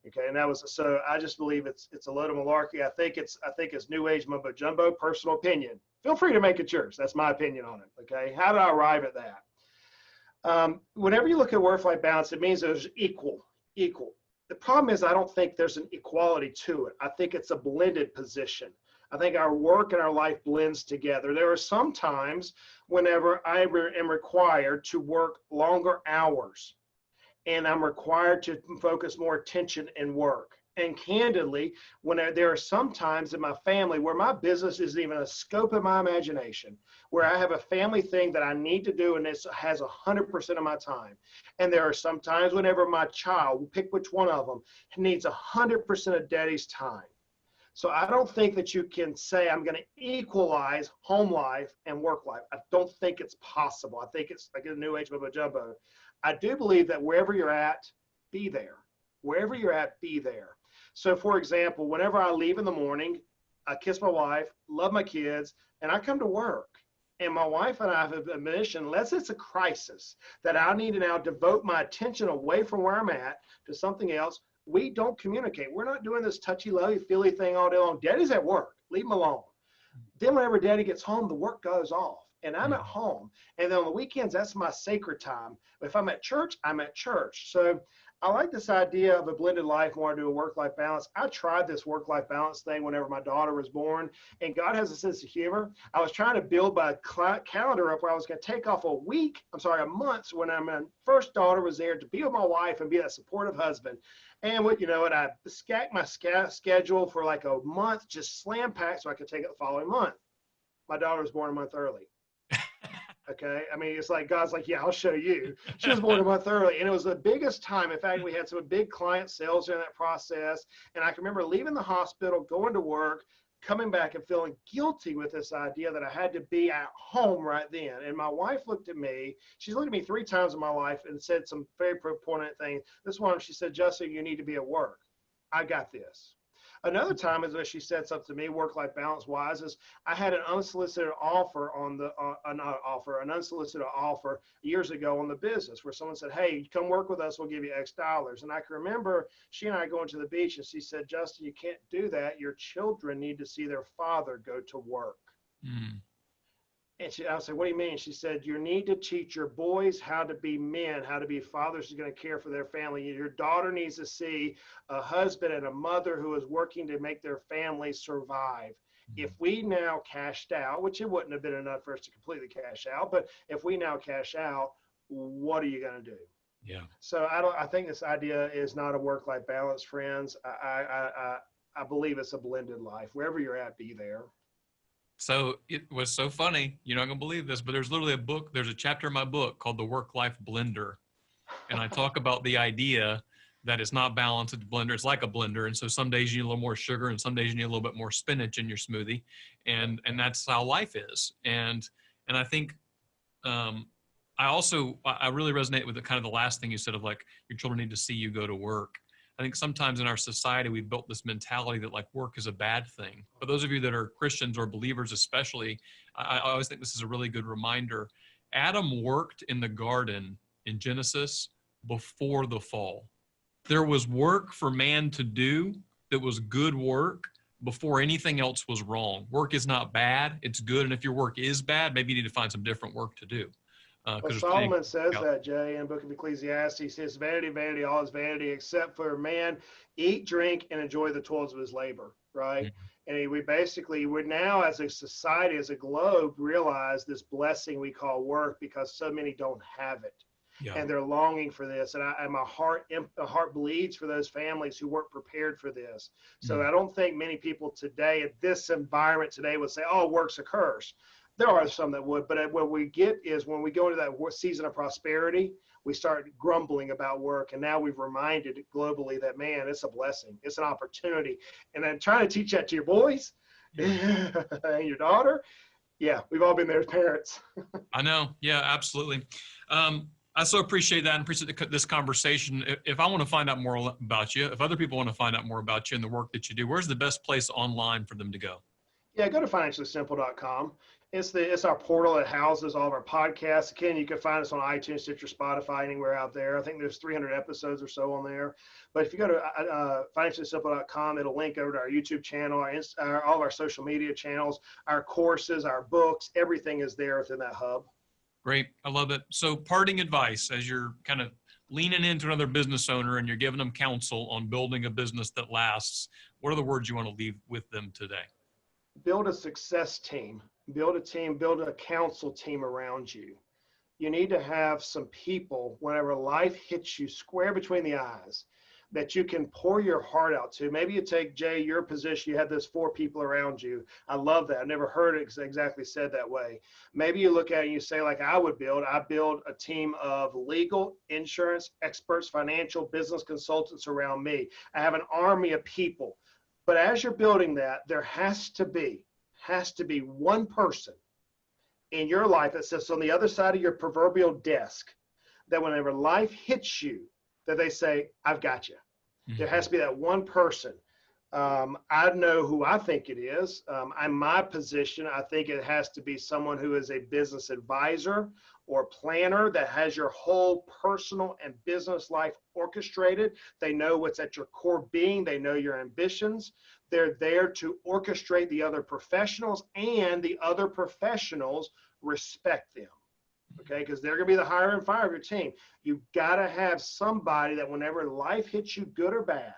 Okay, and that was, so I just believe it's a load of malarkey. I think it's new age mumbo jumbo. Personal opinion. Feel free to make it yours. That's my opinion on it. Okay, how did I arrive at that? Whenever you look at work-life balance, it means there's equal. The problem is I don't think there's an equality to it. I think it's a blended position. I think our work and our life blends together. There are some times whenever I am required to work longer hours, and I'm required to focus more attention and work. And candidly, when there are some times in my family where my business isn't even a scope of my imagination, where I have a family thing that I need to do and it has 100% of my time. And there are some times whenever my child, pick which one of them, needs 100% of daddy's time. So I don't think that you can say I'm going to equalize home life and work life. I don't think it's possible. I think it's like a new age mumbo jumbo. I do believe that wherever you're at, be there. Wherever you're at, be there. So for example, whenever I leave in the morning, I kiss my wife, love my kids, and I come to work. And my wife and I have a mission, unless it's a crisis, that I need to now devote my attention away from where I'm at to something else. We don't communicate. We're not doing this touchy-lovey, feely thing all day long. Daddy's at work. Leave him alone. Then whenever daddy gets home, the work goes off. And I'm at home. And then on the weekends, that's my sacred time. If I'm at church, I'm at church. So I like this idea of a blended life, more to do a work-life balance. I tried this work-life balance thing whenever my daughter was born, and God has a sense of humor. I was trying to build my calendar up where I was going to take off a month when my first daughter was there to be with my wife and be that supportive husband. And I stacked my schedule for like a month, just slam packed so I could take it the following month. My daughter was born a month early. Okay. I mean, it's like, God's like, yeah, I'll show you. She was born a month early, and it was the biggest time. In fact, we had some big client sales during that process. And I can remember leaving the hospital, going to work, coming back and feeling guilty with this idea that I had to be at home right then. And my wife looked at me. She's looked at me 3 times in my life and said some very proponent things. This one, she said, Justin, you need to be at work. I got this. Another time is when she said something to me, work-life balance wise, is I had an unsolicited offer an unsolicited offer years ago on the business where someone said, hey, come work with us, we'll give you X dollars. And I can remember she and I going to the beach, and she said, Justin, you can't do that. Your children need to see their father go to work. And I said, what do you mean? She said, you need to teach your boys how to be men, how to be fathers who's going to care for their family. Your daughter needs to see a husband and a mother who is working to make their family survive. If we now cashed out, which it wouldn't have been enough for us to completely cash out, but if we now cash out, what are you going to do? Yeah. So I think this idea is not a work-life balance, friends. I believe it's a blended life. Wherever you're at, be there. So it was so funny. You're not going to believe this, but there's literally there's a chapter in my book called The Work-Life Blender. And I talk about the idea that it's not balanced. It's a blender. It's like a blender. And so some days you need a little more sugar, and some days you need a little bit more spinach in your smoothie. And that's how life is. And I think, I really resonate with the last thing you said of like, your children need to see you go to work. I think sometimes in our society, we've built this mentality that like work is a bad thing. For those of you that are Christians or believers especially, I always think this is a really good reminder. Adam worked in the garden in Genesis before the fall. There was work for man to do that was good work before anything else was wrong. Work is not bad, it's good. And if your work is bad, maybe you need to find some different work to do. Well, Solomon says that, Jay, in the book of Ecclesiastes. He says, vanity, vanity, all is vanity, except for man, eat, drink, and enjoy the toils of his labor, right? Mm-hmm. And we're now, as a society, as a globe, realize this blessing we call work because so many don't have it. Yeah. And they're longing for this. And my heart bleeds for those families who weren't prepared for this. So I don't think many people today, at this environment today, would say, oh, work's a curse. There are some that would, but what we get is when we go into that season of prosperity, we start grumbling about work. And now we've reminded globally that, man, it's a blessing. It's an opportunity. And I'm trying to teach that to your boys and your daughter. Yeah, we've all been there as parents. I know. Yeah, absolutely. I so appreciate that and appreciate this conversation. If I want to find out more about you, if other people want to find out more about you and the work that you do, where's the best place online for them to go? Yeah, go to financiallysimple.com. It's our portal that houses all of our podcasts. Again, you can find us on iTunes, Stitcher, Spotify, anywhere out there. I think there's 300 episodes or so on there. But if you go to financiallysimple.com, it'll link over to our YouTube channel, all of our social media channels, our courses, our books. Everything is there within that hub. Great. I love it. So parting advice as you're kind of leaning into another business owner and you're giving them counsel on building a business that lasts, what are the words you want to leave with them today? Build a success team. Build a team. Build a counsel team around you. You need to have some people, whenever life hits you square between the eyes, that you can pour your heart out to. Maybe you take, Jay, your position, you have those 4 people around you. I love that. I never heard it exactly said that way. Maybe you look at it and you say, like I build a team of legal, insurance experts, financial, business consultants around me. I have an army of people. But as you're building that, there has to be one person in your life that sits on the other side of your proverbial desk, that whenever life hits you, that they say, I've got you. Mm-hmm. There has to be that one person. I know who I think it is. In my position, I think it has to be someone who is a business advisor or planner that has your whole personal and business life orchestrated. They know what's at your core being. They know your ambitions. They're there to orchestrate the other professionals, and the other professionals respect them. Okay, because they're going to be the hire and fire of your team. You've got to have somebody that whenever life hits you good or bad,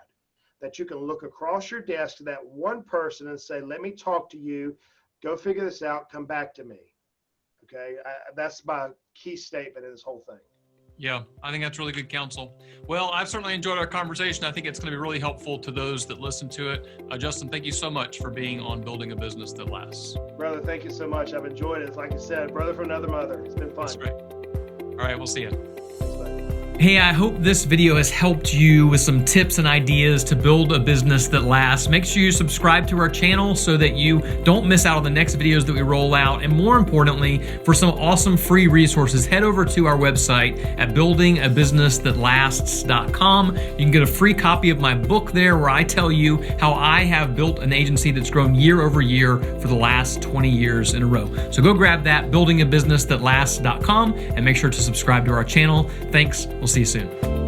that you can look across your desk to that one person and say, let me talk to you, go figure this out, come back to me. Okay, that's my key statement in this whole thing. Yeah, I think that's really good counsel. Well, I've certainly enjoyed our conversation. I think it's going to be really helpful to those that listen to it. Justin, thank you so much for being on Building a Business That Lasts. Brother, thank you so much. I've enjoyed it. Like I said, brother from another mother. It's been fun. That's great. All right, we'll see you. Hey, I hope this video has helped you with some tips and ideas to build a business that lasts. Make sure you subscribe to our channel so that you don't miss out on the next videos that we roll out. And more importantly, for some awesome free resources, head over to our website at buildingabusinessthatlasts.com. You can get a free copy of my book there where I tell you how I have built an agency that's grown year over year for the last 20 years in a row. So go grab that, buildingabusinessthatlasts.com, and make sure to subscribe to our channel. Thanks. We'll see you soon.